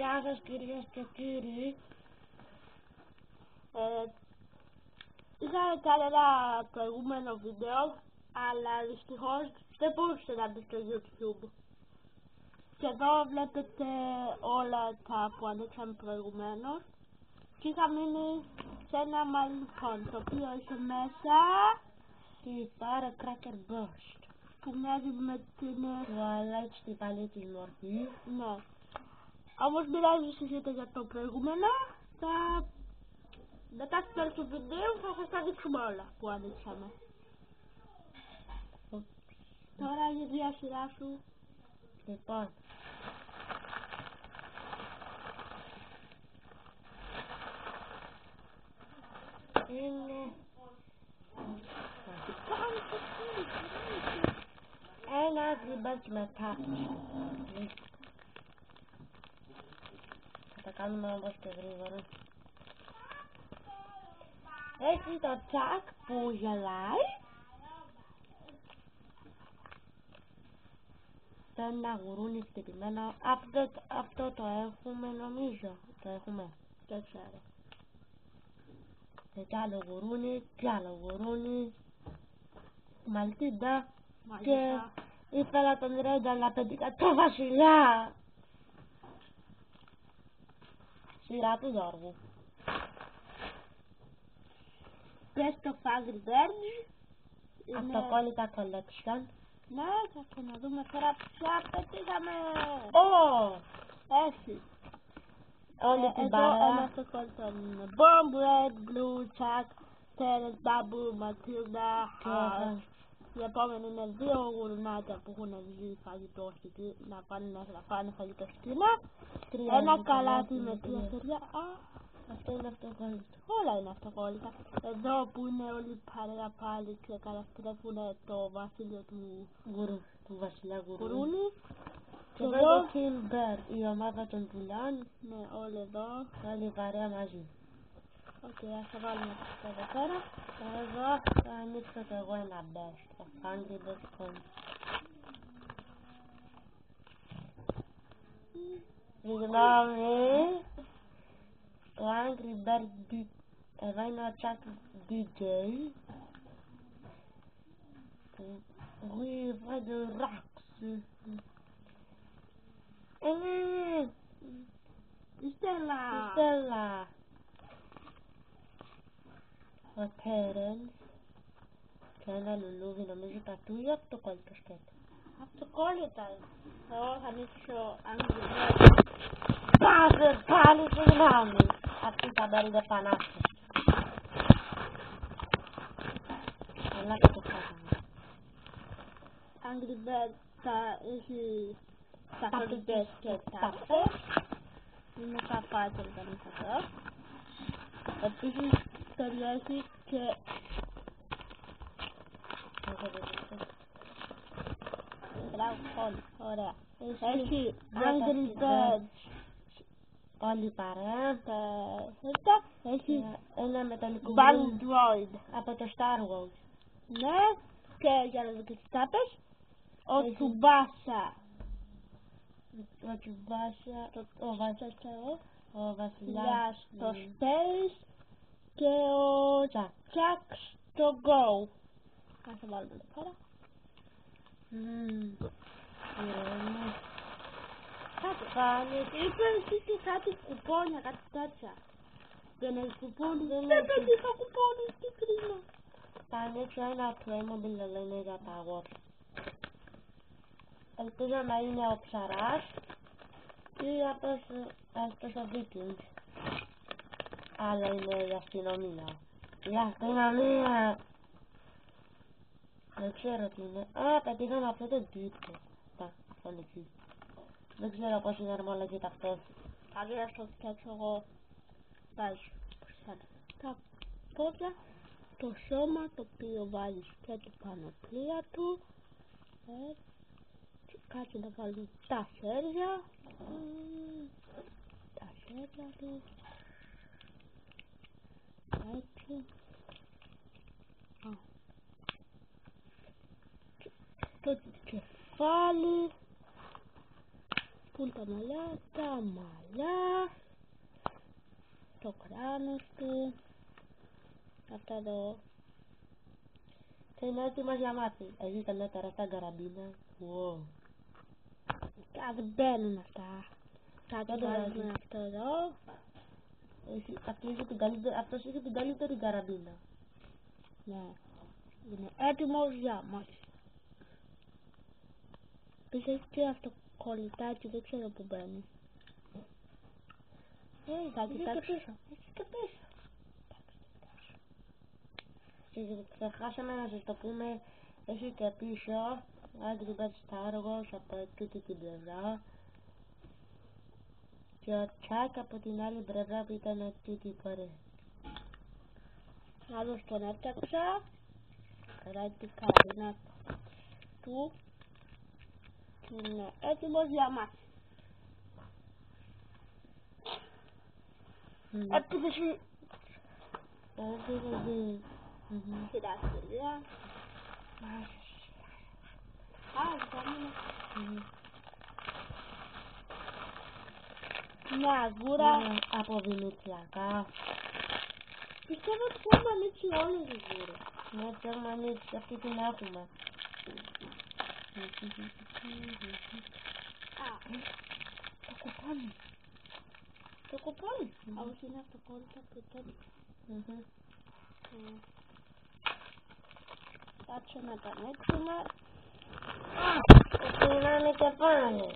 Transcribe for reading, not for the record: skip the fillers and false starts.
Γεια σας κυρίες και κύριοι. Είχα κάνει ένα προηγούμενο βίντεο, αλλά δυστυχώς δεν μπορούσε να μπει στο YouTube. Και εδώ βλέπετε όλα τα που ανοίξαμε προηγουμένως. Και είχα μείνει σε ένα μαλλιφόν, το οποίο είχε μέσα τη Firecracker Burst που μοιάζει με την Twilight στην παλιά της μορφή. Ναι. Όμως μιλάει συζήτηση για το προηγούμενο. Μετά στο τέλος του βίντεο θα σας τα δείξουμε όλα που ανοίξαμε. Τώρα για μια σειρά σου. Λοιπόν, είναι ένα Angry με τάψη. Θα τα κάνουμε όμως και γρήγορα. Έχει το Chuck που γελάει. Το ένα γουρούνι χτυπημένο. Αυτό το έχουμε νομίζω. Το έχουμε. Δεν ξέρω. Και άλλο γουρούνι, και άλλο γουρούνι. Μαλτίντα. Και ήθελα τον Ρέντα αλλά πέτυχα το βασιλιά. Σειρά του Γιώργου. Πες το Angry Birds. Αυτοκόλλητα collection. Ναι, θα ξαναδούμε τώρα ποια πετύχαμε. Έτσι. Όλη την εδώ παρέα. ένα αυτοκόλλητο είναι Bomb Red, Blue, Chuck, Terence, Babu, Matilda. Η επόμενη είναι δύο γουρνάκια που έχουν βγει φαγητό να φάνε φαγητό στην Κίνα. Ένα καλάθι με 3 χέρια. Αυτό είναι αυτοκόλλητο. Όλα είναι αυτοκόλλητα. Εδώ που είναι όλοι παρέα πάλι και καταστρέφουν το βασίλειο του βασιλιά γουρούνι. Και εδώ το Kill Bear, η ομάδα των πουλιών. Ναι, όλοι εδώ. Όλη η παρέα μαζί. Οκ, ας το βάλουμε αυτό εδώ πέρα. Εδώ θα ανοίξω και εγώ ένα best of Angry Birds. Συγγνώμη. Το Angry Bird. Εδώ είναι ο Chuck DJ. We find the rocks. Η Στέλλα. Ο Terence. Και ένα λουλούδι, νομίζω πατούει αυτοκόλλητο σκέτο. Αυτοκόλλητα. Εγώ θα ανοίξω Angry Birds. Πάσε πάλι, συγγνώμη. Αυτή τα μπέρδε πανάστε. Αλλά και το χάσαμε. Angry Birds θα έχει ταυτότητες και τάπες. Είναι τα πάτελ τα μέσα. Επίσης περιέχει και ωραία. Έχει Angry Birds. Όλη παρέα. Έχει ένα μεταλλικό Band Droid από το Star Wars. Ναι, και για να δείτε τις τάπες. Ο Τσουμπάσα. Ο βασιλιάς στο Space και ο Chuck στο Go. Ας το βάλουμε εδώ πέρα. Κάτι κάνει. Είπε εσύ και κάτι κουπόνια, κάτι τέτοια. Δεν έχει κουπόνι. Δεν πετύχα κουπόνι, τι κρίμα. Θα ανοίξω ένα Playmobil, αλλά είναι για τα αγόρια. Ελπίζω να είναι ο ψαράς ή αυτός ο Vikings. Αλλά είναι η αστυνομία. Η αστυνομία! Δεν ξέρω τι είναι. Πετύχαμε αυτό το τίτλο. Αυτό είναι εκεί. Δεν ξέρω πώς είναι αρμολογείται αυτός. Αντί να το φτιάξω εγώ, βάζω τα πόδια, το σώμα το οποίο βάζεις και την πανοπλία του. Κάτσε να βάλουμε τα χέρια. Τα χέρια του. Έτσι. Το κεφάλι. Πού τα μαλλιά, το κράνος του, αυτά εδώ. Και είναι έτοιμος για μάθη. Έχει καμιά τεράστια καραμπίνα. Wow. Δεν μπαίνουν αυτά. Θα το το βάλουμε βάζει. αυτό εδώ. Αυτός είχε την καλύτερη καραμπίνα. Ναι. Είναι έτοιμος για μάχη. Επίσης έχει και αυτό κολλητάκι, δεν ξέρω που μπαίνει. Θα κοιτάξω. Έχει και πίσω. Ξεχάσαμε να σας το πούμε. Έχει και πίσω. Άγγι Bad Star Wars από τούτη την πλευρά. Και ο Τσάκ από την άλλη πλευρά που ήταν τούτη παρέ. Άλλος τον έφτιαξα. Τώρα την καραμπίνα του. Είναι έτοιμος για μάχη. Επίθεση. Χειραστηρία. Μια αγούρα. Αποβινητιακά. Πιστεύω ότι έχουμε ανοίξει όλες τις γούρες. Ναι, τι έχουμε ανοίξει, αυτή την έχουμε. Το κουπόνι. Το κουπόνι. Όχι, είναι αυτό κόλλητα που τότε. Κάτσε να τα ανοίξουμε. Το πίναμε και πάλι.